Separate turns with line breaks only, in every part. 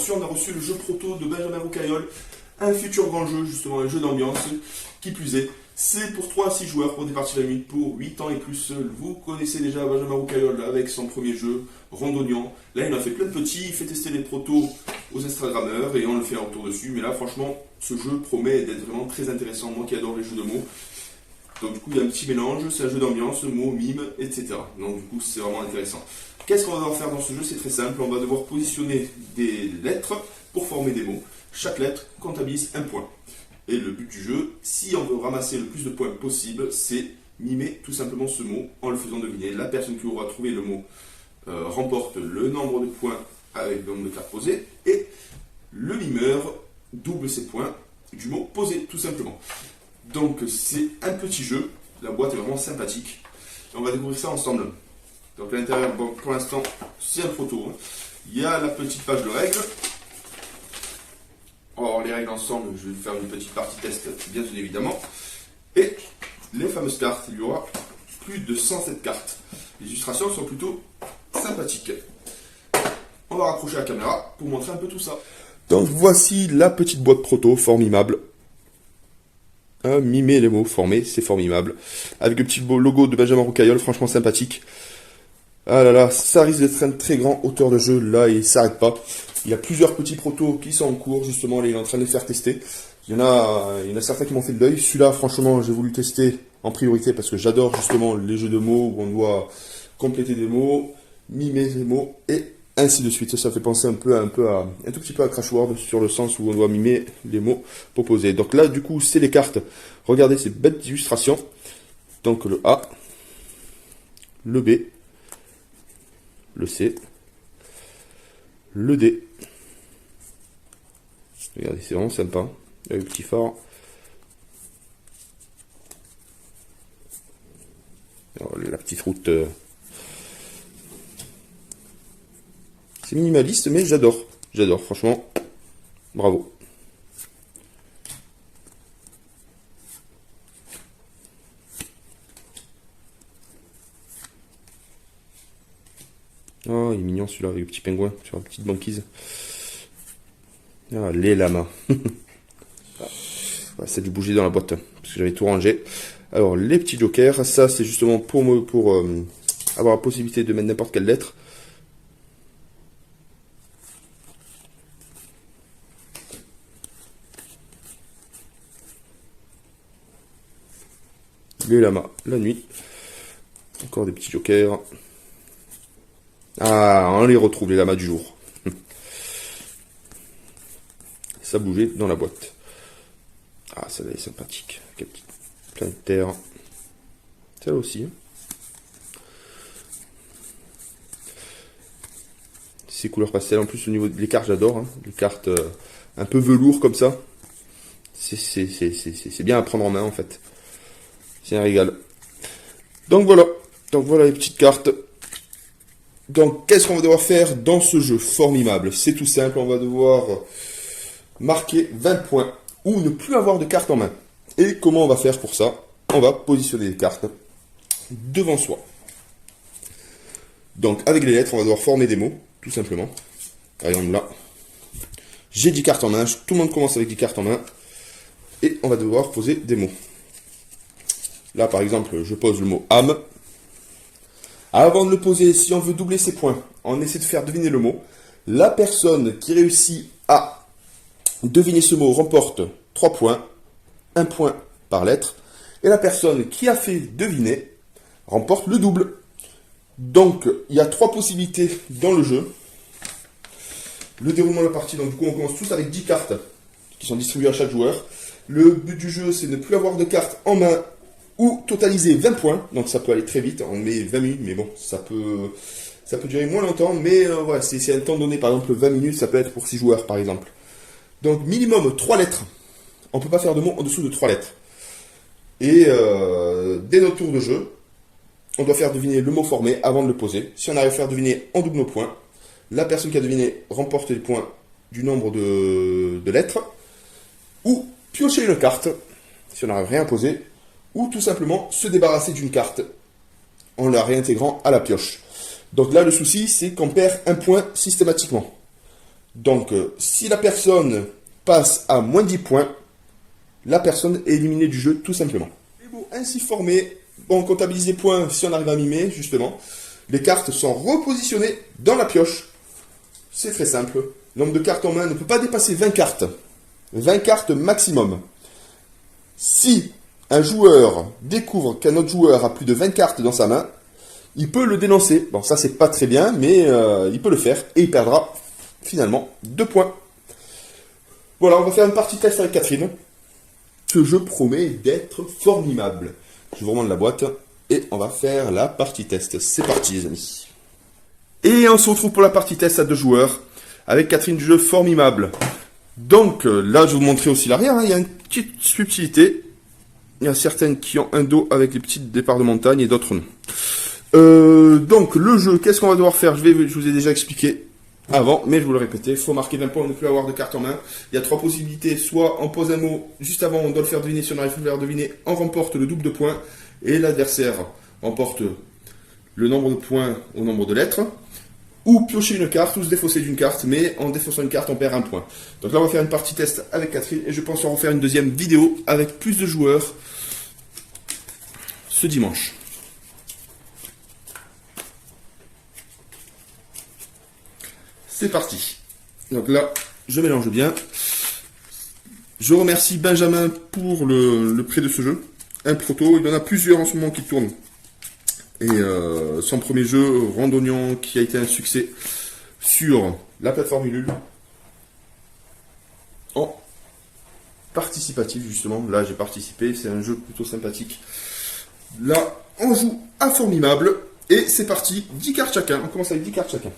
reçu? On a reçu le jeu proto de Benjamin Roucaillol, un futur grand jeu, justement, un jeu d'ambiance, qui plus est. C'est pour 3 à 6 joueurs pour des parties de limite pour 8 ans et plus. Vous connaissez déjà Benjamin Roucaillol avec son premier jeu, Rondognan. Là, il en a fait plein de petits, il fait tester les protos aux Instagrammeurs et on le fait un retour dessus. Mais là, franchement, ce jeu promet d'être vraiment très intéressant. Moi qui adore les jeux de mots. Donc, du coup, il y a un petit mélange, c'est un jeu d'ambiance, mots, mimes, etc. Donc, du coup, c'est vraiment intéressant. Qu'est-ce qu'on va devoir faire dans ce jeu? C'est très simple. On va devoir positionner des lettres pour former des mots. Chaque lettre comptabilise un point. Et le but du jeu, si on veut ramasser le plus de points possible, c'est mimer tout simplement ce mot en le faisant deviner. La personne qui aura trouvé le mot remporte le nombre de points avec le nombre de cartes posées et le mimeur double ses points du mot posé tout simplement. Donc c'est un petit jeu, la boîte est vraiment sympathique. On va découvrir ça ensemble. Donc à l'intérieur, bon, pour l'instant, c'est un proto. Il y a la petite page de règles. Alors les règles ensemble, je vais faire une petite partie test, bien évidemment. Et les fameuses cartes, il y aura plus de 107 cartes. Les illustrations sont plutôt sympathiques. On va rapprocher la caméra pour montrer un peu tout ça. Donc voici la petite boîte proto, formimable. Mimer les mots, former, c'est formidable. Avec le petit logo de Benjamin Roucaillol, franchement sympathique. Ah là là, ça risque d'être un très grand auteur de jeu, là il s'arrête pas. Il y a plusieurs petits protos qui sont en cours, justement, là, il est en train de les faire tester. Il y en a certains qui m'ont fait de l'œil. Celui-là, franchement, j'ai voulu tester en priorité parce que j'adore justement les jeux de mots où on doit compléter des mots, mimer des mots et ainsi de suite. Ça fait penser un tout petit peu à Crash World sur le sens où on doit mimer les mots proposés. Donc là, du coup, c'est les cartes. Regardez ces belles illustrations. Donc le A, le B, le C, le D. Regardez, c'est vraiment sympa. Avec le petit phare. Alors, la petite route. C'est minimaliste, mais j'adore. J'adore, franchement. Bravo. Oh, il est mignon celui-là, avec le petit pingouin sur la petite banquise. Ah, les lamas. Ouais, ça a dû bouger dans la boîte, parce que j'avais tout rangé. Alors, les petits jokers, ça c'est justement pour avoir la possibilité de mettre n'importe quelle lettre. Les lamas, la nuit. Encore des petits jokers. Ah, on les retrouve, les lamas du jour. Ça bougeait dans la boîte. Ah, celle-là est sympathique. Avec un petit plein de terre. Celle-là aussi. Ces couleurs pastel. En plus, au niveau des cartes, j'adore. Hein. Les cartes un peu velours comme ça. C'est bien à prendre en main, en fait. C'est un régal. Donc voilà. Donc voilà les petites cartes. Donc, qu'est-ce qu'on va devoir faire dans ce jeu formidable? C'est tout simple, on va devoir marquer 20 points ou ne plus avoir de cartes en main. Et comment on va faire pour ça? On va positionner les cartes devant soi. Donc, avec les lettres, on va devoir former des mots, tout simplement. Par exemple, là, j'ai 10 cartes en main, tout le monde commence avec 10 cartes en main, et on va devoir poser des mots. Là, par exemple, je pose le mot âme. Avant de le poser, si on veut doubler ses points, on essaie de faire deviner le mot. La personne qui réussit à deviner ce mot remporte 3 points, 1 point par lettre. Et la personne qui a fait deviner remporte le double. Donc, il y a 3 possibilités dans le jeu. Le déroulement de la partie, donc du coup, on commence tous avec 10 cartes qui sont distribuées à chaque joueur. Le but du jeu, c'est de ne plus avoir de cartes en main ou totaliser 20 points, donc ça peut aller très vite, on met 20 minutes, mais bon, ça peut durer moins longtemps, mais voilà, c'est un temps donné, par exemple 20 minutes, ça peut être pour 6 joueurs par exemple. Donc minimum 3 lettres, on ne peut pas faire de mots en dessous de 3 lettres. Et dès notre tour de jeu, on doit faire deviner le mot formé avant de le poser. Si on arrive à faire deviner, on double nos points. La personne qui a deviné remporte les points du nombre de lettres, ou piocher une carte, si on n'arrive rien à poser, ou tout simplement se débarrasser d'une carte en la réintégrant à la pioche. Donc là, le souci, c'est qu'on perd un point systématiquement. Donc, si la personne passe à moins 10 points, la personne est éliminée du jeu tout simplement. Et bon, ainsi formé, on comptabilise les points si on arrive à mimer, justement. Les cartes sont repositionnées dans la pioche. C'est très simple. Le nombre de cartes en main ne peut pas dépasser 20 cartes. 20 cartes maximum. Si un joueur découvre qu'un autre joueur a plus de 20 cartes dans sa main, il peut le dénoncer. Bon, ça c'est pas très bien, mais il peut le faire et il perdra finalement 2 points. Voilà, on va faire une partie test avec Catherine. Ce jeu promet d'être formidable. Je vous remonte la boîte et on va faire la partie test. C'est parti les amis. Et on se retrouve pour la partie test à 2 joueurs avec Catherine du jeu formidable. Donc là, je vais vous montrer aussi l'arrière. Il y a une petite subtilité. Il y a certaines qui ont un dos avec les petits départs de montagne et d'autres non. Donc le jeu, qu'est-ce qu'on va devoir faire? Je vous ai déjà expliqué avant, mais je vous le répéter. Il faut marquer 20 points, on ne peut plus avoir de carte en main. Il y a 3 possibilités. Soit on pose un mot juste avant, on doit le faire deviner. Si on arrive à le faire deviner, on remporte le double de points. Et l'adversaire remporte le nombre de points au nombre de lettres. Ou piocher une carte, ou se défausser d'une carte, mais en défaussant une carte, on perd un point. Donc là, on va faire une partie test avec Catherine, et je pense en refaire une deuxième vidéo avec plus de joueurs ce dimanche. C'est parti. Donc là, je mélange bien. Je remercie Benjamin pour le prêt de ce jeu. Un proto, il y en a plusieurs en ce moment qui tournent. Et son premier jeu, Randonnion, qui a été un succès sur la plateforme Ulule. En participatif, justement. Là, j'ai participé. C'est un jeu plutôt sympathique. Là, on joue à Formidable. Et c'est parti. 10 cartes chacun. On commence avec 10 cartes chacun.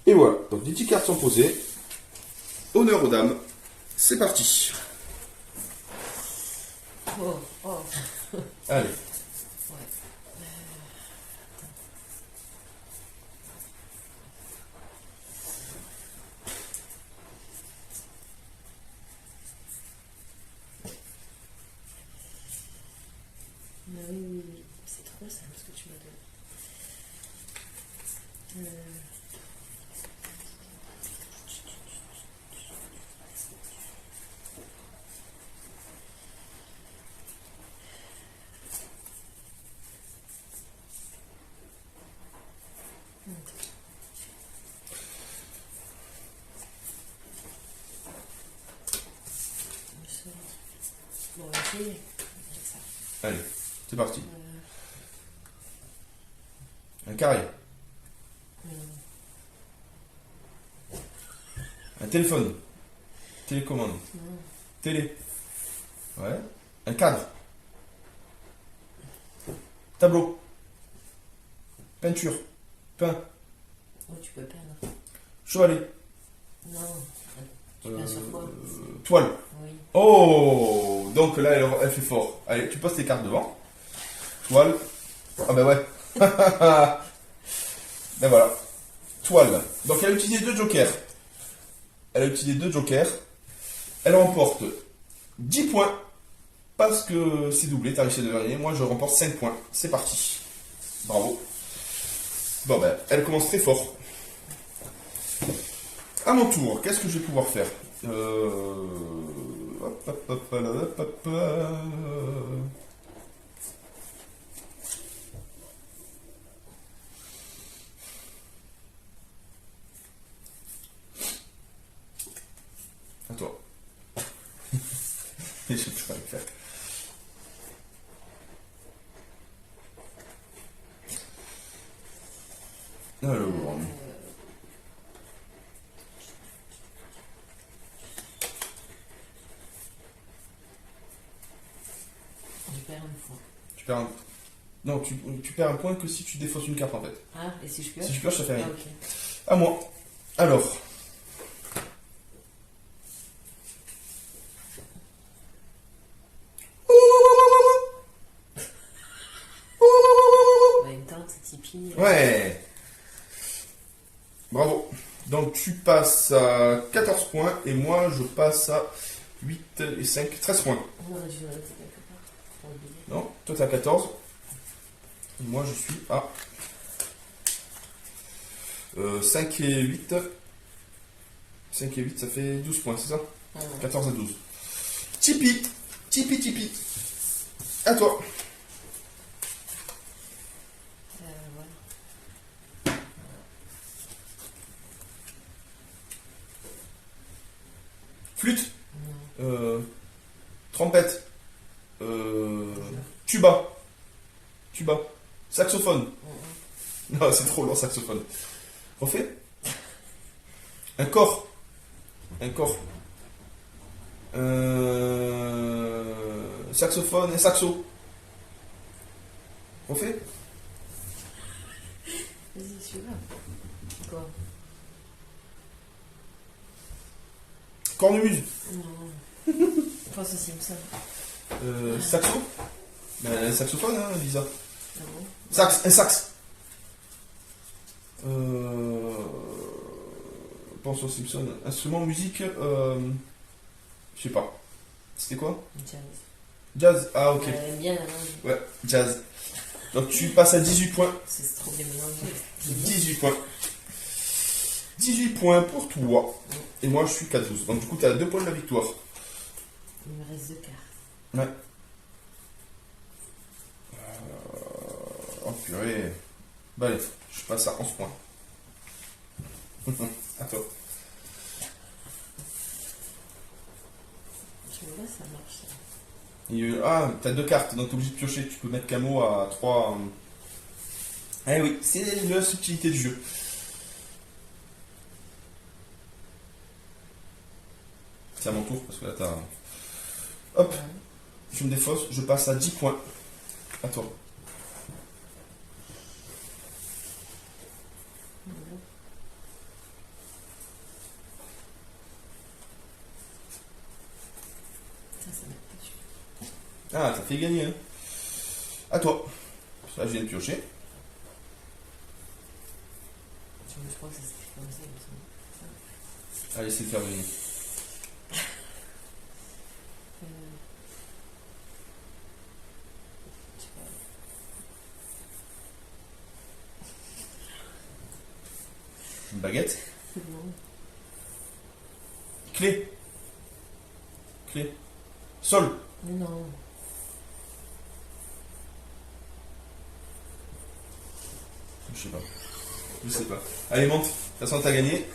Et voilà, donc les 10 cartes sont posées. Honneur aux dames. C'est parti.
Oh, oh.
Allez.
Ouais. Oui, oui, oui. C'est trop ça ce que tu m'as donné. Bon, on va essayer. Avec ça.
Allez, c'est parti. Un carré. Un téléphone. Télécommande. Télé. Ouais. Un cadre. Tableau. Peinture. Pain.
Oh, tu peux perdre.
Chevalet.
Non. Tu peins sur quoi?
Toile.
Oui.
Oh, donc là, elle fait fort. Allez, tu passes tes cartes devant. Toile. Ah ben ouais. Ben voilà. Toile. Donc elle a utilisé 2 jokers. Elle a utilisé 2 jokers. Elle remporte 10 points. Parce que c'est doublé, t'as réussi à deviner. Moi, je remporte 5 points. C'est parti. Bravo. Bon ben, elle commence très fort. À mon tour, qu'est-ce que je vais pouvoir faire? À toi. Je sais pas le faire. Alors.
Je perds une fois.
Tu perds un... Non, tu perds un point que si tu défausses une carte en fait.
Ah, et si je pioche?
Si je pioche, ça fait rien.
Ah, ok.
À moi. Alors.
Ouais, une tente, Tipeee.
Ouais. Bravo. Donc tu passes à 14 points et moi je passe à 8 et 5, 13 points.
On aurait dû le noter quelque part. Faut oublier.
Non, toi t'es à 14. Et moi je suis à 5 et 8. 5 et 8, ça fait 12 points, c'est ça? 14 à 12. Tipeee. Tipeee, Tipeee. À toi.
Voilà.
Flûte.
Non.
Trompette. Tuba. Tuba. Saxophone. Non, c'est trop long, saxophone. Refais. Un corps. Un corps. Saxophone et saxo. Refais.
Vas-y, celui-là. Quoi?
Cornemuse.
Non. Pense aux Simpsons.
Saxo. Ben, un saxophone, hein, Lisa.
Ah bon?
Sax, un sax. Pense aux Simpsons. Instrument, musique, je sais pas. C'était quoi?
Jazz.
Jazz. Ah, ok.
Elle aime bien la langue.
Ouais, jazz. Donc tu passes à 18 points.
C'est trop bien mélangé.
18 points. 18 points pour toi. Et moi, je suis qu'à 12. Donc du coup, tu as 2 points de la victoire.
Il me reste 2 cartes.
Ouais. Oh purée. Bah allez, je passe à 11 points. À toi.
Je vois, ça marche. Ça.
Ah, t'as 2 cartes, donc t'es obligé de piocher. Tu peux mettre camo à 3. Eh oui, c'est la subtilité du jeu. C'est à mon tour, parce que là t'as... Hop,
Ouais.
je me défausse, je passe à 10 points. À toi.
Voilà. Ça m'a pas tué.
Ah, t'as fait gagner, hein. À toi. Là, je viens de piocher.
Je crois que ça s'écrit comme ça, il me semble.
Allez, c'est terminé.
Je sais pas.
Une baguette.
Non.
Clé. Clé. Sol.
Mais non.
Je sais pas. Je sais pas. Allez, monte. De toute façon, t'as gagné.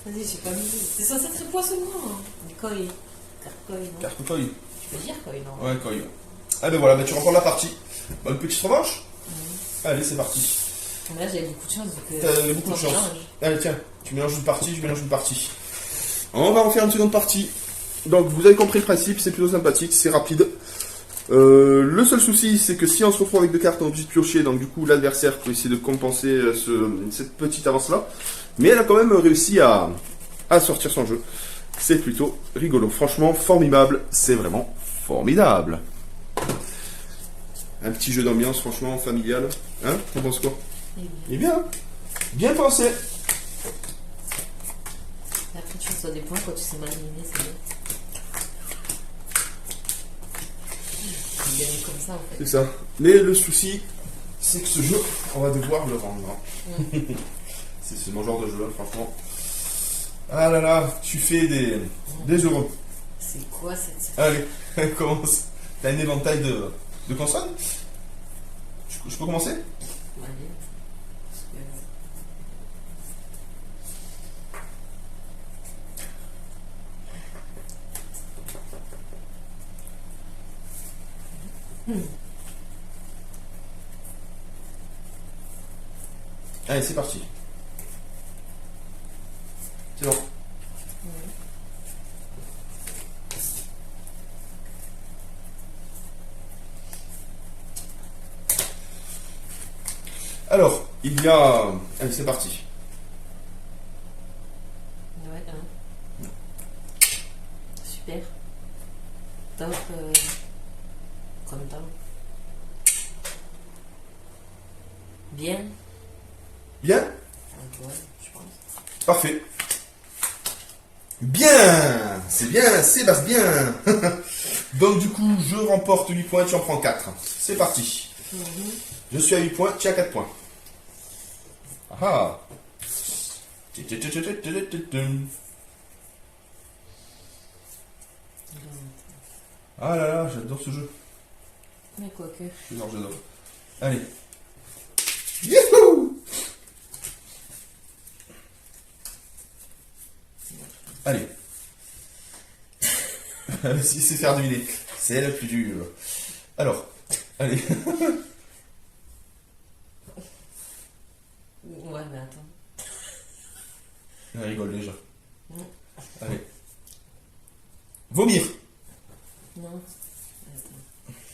Vas-y, j'ai pas mis. C'est censé être poisson noir. Des koi. Carte koi, non?
Carte koi.
Tu peux dire koi, non?
Ouais, koi. Ah ben voilà, ben tu remportes la partie. Bonne petite revanche. Allez, c'est parti.
Là, j'ai beaucoup de chance.
T'as beaucoup de chance. Allez, tiens, tu mélanges une partie, je mélange une partie. On va en faire une seconde partie. Donc, vous avez compris le principe, c'est plutôt sympathique, c'est rapide. Le seul souci, c'est que si on se retrouve avec 2 cartes, on est obligé de piocher, donc du coup, l'adversaire peut essayer de compenser cette petite avance-là. Mais elle a quand même réussi à sortir son jeu. C'est plutôt rigolo. Franchement, formidable. C'est vraiment formidable. Un petit jeu d'ambiance, franchement, familial. Hein? T'en penses quoi?
Et
Eh bien, bien pensé.
après, tu reçois des points quand tu sais m'aligner, c'est bien. Gagner comme ça, en fait.
C'est ça. Mais le souci, c'est que ce jeu, on va devoir le rendre. C'est mon genre de jeu, hein, franchement. Ah là là, tu fais des euros.
C'est quoi cette...
Allez, commence. T'as un éventail de consoles? Je peux commencer?
Allez. Parce que...
Allez, c'est parti. C'est bon. Alors, il y a... Allez, c'est parti.
Ouais, hein. Super. Top. Comme temps. Bien.
Bien?
Ouais, je pense.
Parfait. Bien! C'est bien, Sébastien. Donc du coup, je remporte 8 points, tu en prends 4. C'est parti. Je suis à 8 points, tu as 4 points. Ah. Ah là là, j'adore ce jeu.
Mais quoi que.
J'adore. Allez. Youhou! Allez. Si c'est faire deviner. C'est le plus dur. Alors, allez.
Ouais, mais attends.
Elle rigole déjà. Allez. Vomir.
Non. Attends.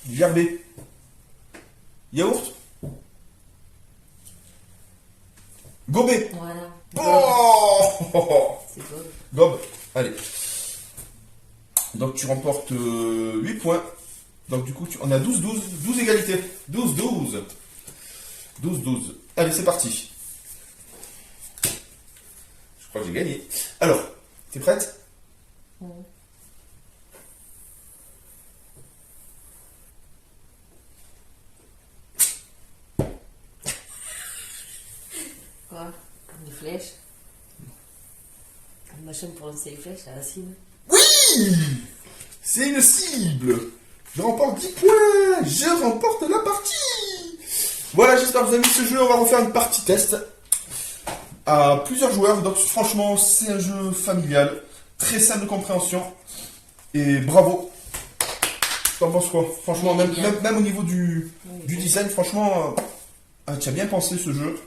Gerber. Yaourt. Gober.
Voilà.
Oh!
C'est beau.
Gob. Allez. Donc tu remportes 8 points. Donc du coup, on a 12-12. 12 égalités. 12-12. 12-12. Allez, c'est parti. Je crois que j'ai gagné. Alors, t'es prête?
Quoi? Des flèches? Une machine pour lancer les flèches à la cible?
Oui! C'est une cible. Je remporte 10 points. Je remporte la partie. Voilà, j'espère que vous avez aimé ce jeu. On va refaire une partie test à plusieurs joueurs. Donc franchement, c'est un jeu familial, très simple de compréhension. Et bravo. T'en penses quoi? Franchement, même au niveau du design, franchement, tu as bien pensé ce jeu.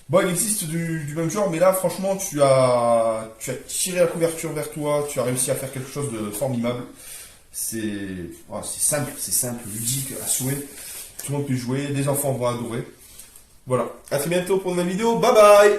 Bon, il existe du même genre, mais là, franchement, tu as tiré la couverture vers toi, tu as réussi à faire quelque chose de formidable. C'est simple, ludique, à souhait. Tout le monde peut y jouer, les enfants vont adorer. Voilà, à très bientôt pour une nouvelle vidéo, bye bye!